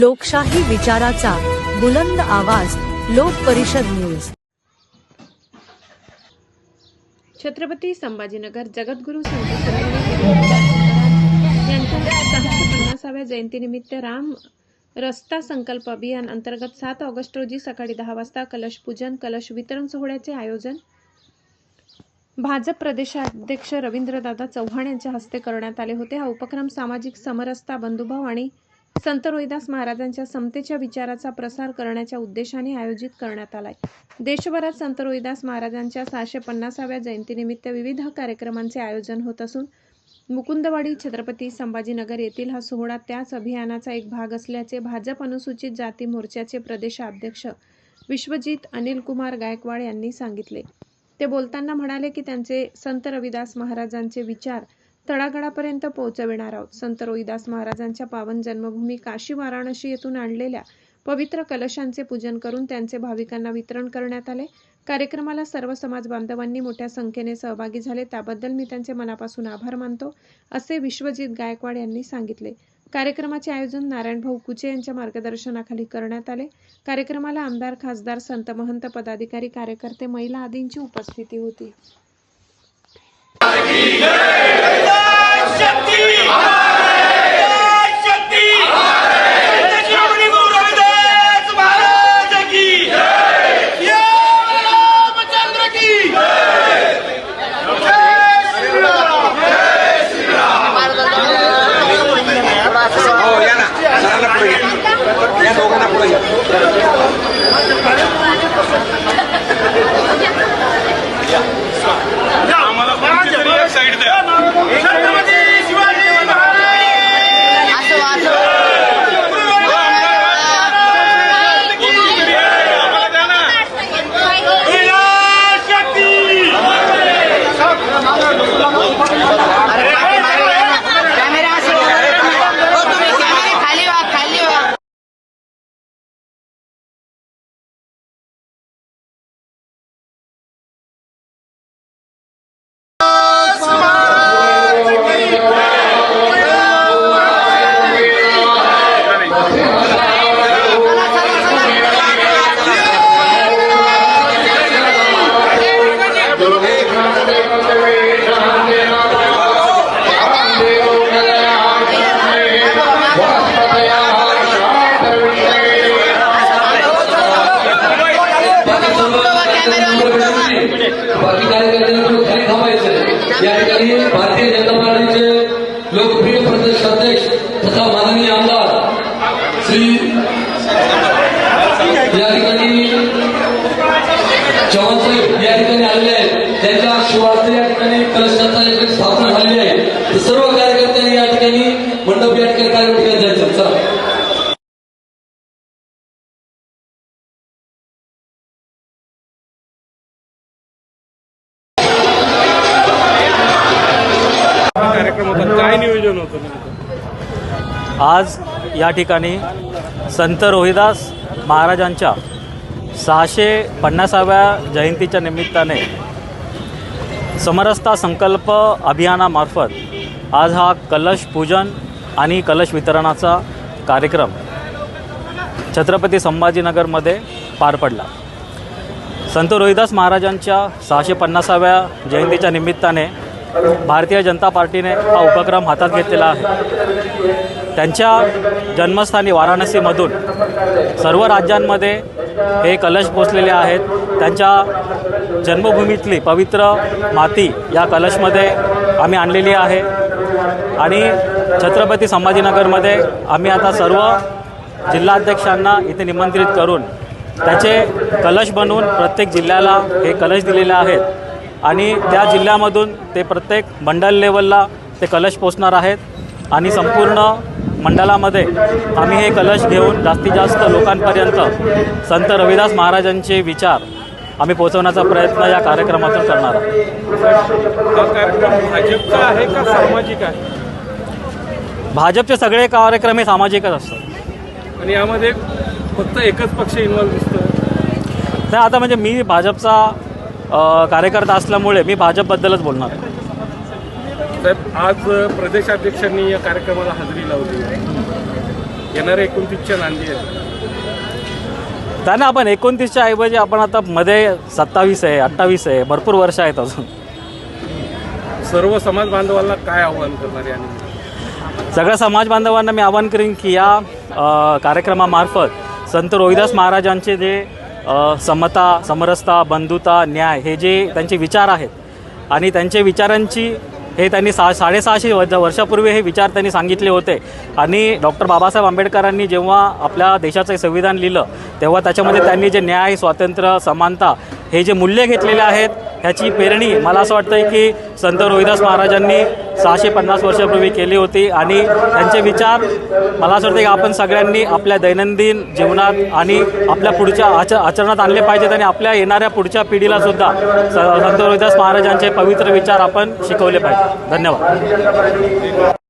लोकशाही विचाराचा बुलंद आवाज, लोक परिषद न्यूज। छत्रपती संभाजीनगर जगद्गुरू संत सरस्वती महाराज यांच्या 650व्या जयंतीनिमित्त राम रस्ता संकल्प अभियान अंतर्गत 7 ऑगस्ट रोजी सकाळी 10 वाजता कलश पूजन कलश वितरण सोहळ्याचे आयोजन भाजप प्रदेशाध्यक्ष रवींद्रदादा चव्हाण यांच्या हस्ते करण्यात आले होते। हा उपक्रम सामाजिक समरसता, बंधुभाव आणि संत रोहिदास महाराजांच्या समतेच्या विचाराचा प्रसार करण्याच्या उद्देशाने आयोजित करण्यात आलाय। देशभरात संत रोहिदास महाराजांच्या 650व्या जयंतीनिमित्त विविध कार्यक्रमांचे आयोजन होत असून मुकुंदवाडी छत्रपती संभाजीनगर येथील हा सोहळा त्याच अभियानाचा एक भाग असल्याचे भाजप अनुसूचित जाती मोर्चाचे प्रदेशाध्यक्ष विश्वजित अनिलकुमार गायकवाड यांनी सांगितले। ते बोलताना म्हणाले की त्यांचे संत रविदास महाराजांचे विचार तळागाळापर्यंत पोहोचविणार आहोत। संत रोहिदास महाराजांच्या पावन जन्मभूमी काशी वाराणसी येथून आणलेल्या पवित्र कलशांचे पूजन करून त्यांचे भाविकांना वितरण करण्यात आले। कार्यक्रमाला सर्व समाज बांधवांनी मोठ्या संख्येने सहभागी झाले, त्याबद्दल मी त्यांचे मनापासून आभार मानतो, असे विश्वजित गायकवाड यांनी सांगितले। कार्यक्रमाचे आयोजन नारायणभाऊ कुचे यांच्या मार्गदर्शनाखाली करण्यात आले। कार्यक्रमाला आमदार, खासदार, संत महंत, पदाधिकारी, कार्यकर्ते, महिला आदींची उपस्थिती होती। भारतीय जनता पार्टीचे लोकप्रिय प्रदेशाध्यक्ष तथा माननीय आमदार श्री या ठिकाणी चव्हाण साहेब या ठिकाणी आलेले आहेत। त्यांच्या आशीर्वादार्थ या ठिकाणी कलशाचा स्थापना झालेली आहे। सर्व कार्यकर्त्यांनी या ठिकाणी मंडप या ठिकाणी कार्यक्रम जायचं। चला काय नियोजन होतं? आज या ठिकाणी संत रोहिदास महाराजांच्या 650व्या जयंतीच्या निमित्ताने समरसता संकल्प अभियानामार्फत आज हा कलश पूजन आणि कलश वितरणाचा कार्यक्रम छत्रपती संभाजीनगरमध्ये पार पडला। संत रोहिदास महाराजांच्या 650व्या जयंतीच्या निमित्ताने भारतीय जनता पार्टीने हा उपक्रम हातात घेतलेला आहे। त्यांच्या जन्मस्थानी वाराणसीमधून सर्व राज्यांमध्ये हे कलश पोचलेले आहेत। त्यांच्या जन्मभूमीतली पवित्र माती या कलशमध्ये आम्ही आणलेली आहे आणि छत्रपती संभाजीनगरमध्ये आम्ही आता सर्व जिल्हाध्यक्षांना इथे निमंत्रित करून त्याचे कलश बनवून प्रत्येक जिल्ह्याला हे कलश दिलेले आहेत आणि त्या जिल्ह्यामधून ते प्रत्येक मंडल लेवलला ते कलश पोचणार आहेत आणि संपूर्ण मंडलामध्ये आम्ही हे कलश घेऊन जास्तीत जास्त लोकांपर्यंत संत रविदास महाराजांचे विचार आम्ही पोहोचवण्याचा प्रयत्न या कार्यक्रमातून करणार आहोत। हा कार्यक्रम भाजपचा आहे का सामाजिक आहे? भाजपचे सगळे कार्यक्रम हे सामाजिकच असतात आणि यामध्ये फक्त एकच पक्ष इन्व्हॉल्व दिसतो? नाही, आता म्हणजे मी भाजपचा कार्यकर्ता असल्यामुळे मी भाजपबद्दलच बोलणार आहे। साहेब, आज प्रदेशाध्यक्षांनी या कार्यक्रमाला हजेरी लावली, येणाऱ्या 29च्या नांदी आहेत. त्यांना आपण 29च्या ऐवजी आपण आता मध्ये 27 आहे, 28 आहे, भरपूर वर्ष आहेत अजून. सर्व समाज बांधवांना काय आव्हान करणार आहे? आणि सगळ्या समाज बांधवांना मी आवाहन करीन की या कार्यक्रमामार्फत संत रोहिदास महाराजांचे जे समता, समरसता, बंधुता, न्याय हे जे त्यांचे विचार आहेत आणि त्यांच्या विचारांची हे त्यांनी 650 वर्षापूर्वी हे विचार त्यांनी सांगितले होते. आणि डॉक्टर बाबासाहेब आंबेडकरांनी जेव्हा आपल्या देशाचं संविधान लिहिलं तेव्हा त्याच्यामध्ये त्यांनी जे न्याय, स्वातंत्र्य, समानता हे जे मूल्य घेतलेले आहेत ह्याची पेरणी मला असं वाटतं की संत रोहिदास महाराजांनी 650 वर्षापूर्वी केली होती. आणि त्यांचे विचार मला असं वाटतं की आपण सगळ्यांनी आपल्या दैनंदिन जीवनात आणि आपल्या पुढच्या आचरणात आणले पाहिजेत आणि आपल्या येणाऱ्या पुढच्या पिढीलासुद्धा संत रोहिदास महाराजांचे पवित्र विचार आपण शिकवले पाहिजे. धन्यवाद.